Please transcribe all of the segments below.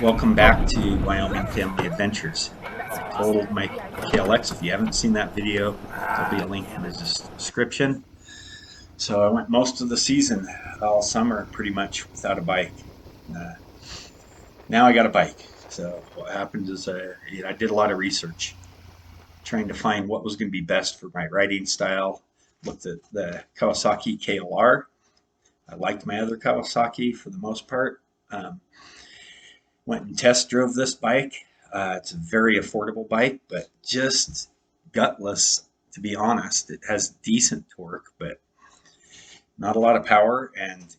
Welcome back to Wyoming Family Adventures. Total Mike KLX. If you haven't seen that video, there'll be a link in the description. So I went most of the season, all summer, pretty much without a bike. Uh, Now I got a bike. So what happened is I did a lot of research, trying to find what was going to be best for my riding style. Looked at the Kawasaki KLR. I liked my other Kawasaki for the most part. Went and test drove this bike. It's a very affordable bike, but just gutless, to be honest. It has decent torque, but not a lot of power and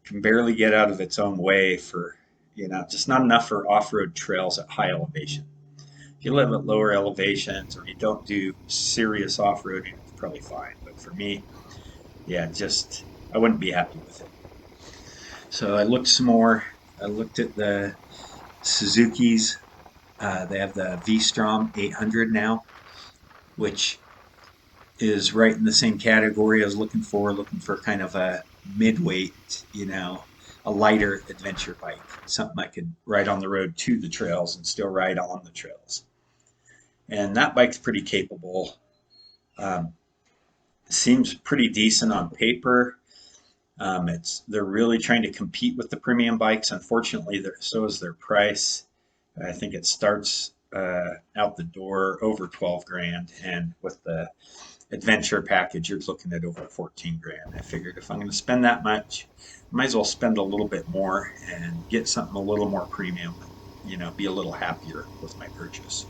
can barely get out of its own way for, just not enough for off-road trails at high elevation. If you live at lower elevations or you don't do serious off-roading, it's probably fine. But for me, yeah, I wouldn't be happy with it. So I looked some more. I looked at the Suzuki's. They have the V-Strom 800 now, which is right in the same category I was looking for kind of a mid-weight, a lighter adventure bike, something I could ride on the road to the trails and still ride on the trails. And that bike's pretty capable. Seems pretty decent on paper. They're really trying to compete with the premium bikes. Unfortunately, so is their price. I think it starts out the door over 12 grand, and with the adventure package, you're looking at over 14 grand. I figured if I'm going to spend that much, I might as well spend a little bit more and get something a little more premium, be a little happier with my purchase.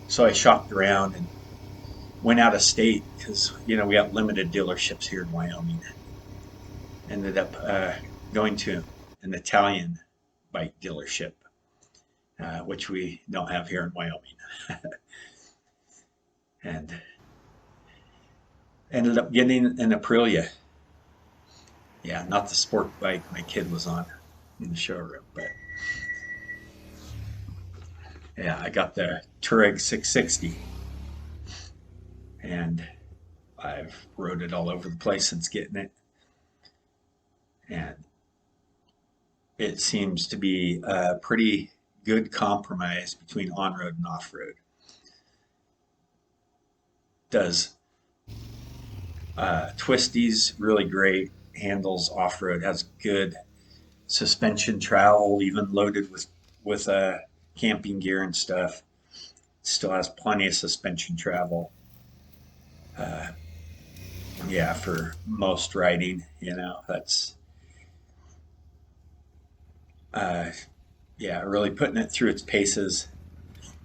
So I shopped around and went out of state because, we have limited dealerships here in Wyoming. Ended up going to an Italian bike dealership, which we don't have here in Wyoming. And ended up getting an Aprilia. Yeah, not the sport bike my kid was on in the showroom, but yeah, I got the Touareg 660, and I've rode it all over the place since getting it, and it seems to be a pretty good compromise between on-road and off-road. Does twisties really great, handles off-road, has good suspension travel, even loaded with camping gear and stuff. Still has plenty of suspension travel. Uh, yeah, for most riding, that's uh, yeah, really putting it through its paces.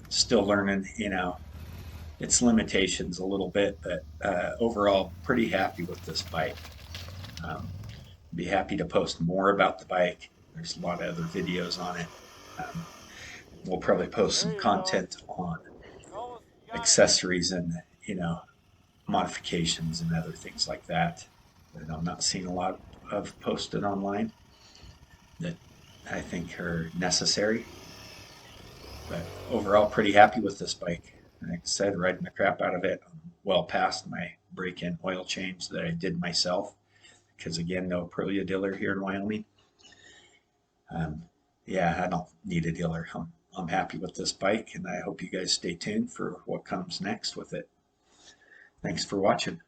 Still learning, its limitations a little bit, but overall, pretty happy with this bike. Um, be happy to post more about the bike. There's a lot of other videos on it. Um, we'll probably post some content on accessories and modifications and other things like that I'm not seeing a lot of posted online that I think are necessary. But overall, pretty happy with this bike. Like I said, riding the crap out of it. I'm well past my break-in oil change that I did myself, because again, no Aprilia dealer here in Wyoming. Yeah, I don't need a dealer. I'm happy with this bike, and I hope you guys stay tuned for what comes next with it. Thanks for watching.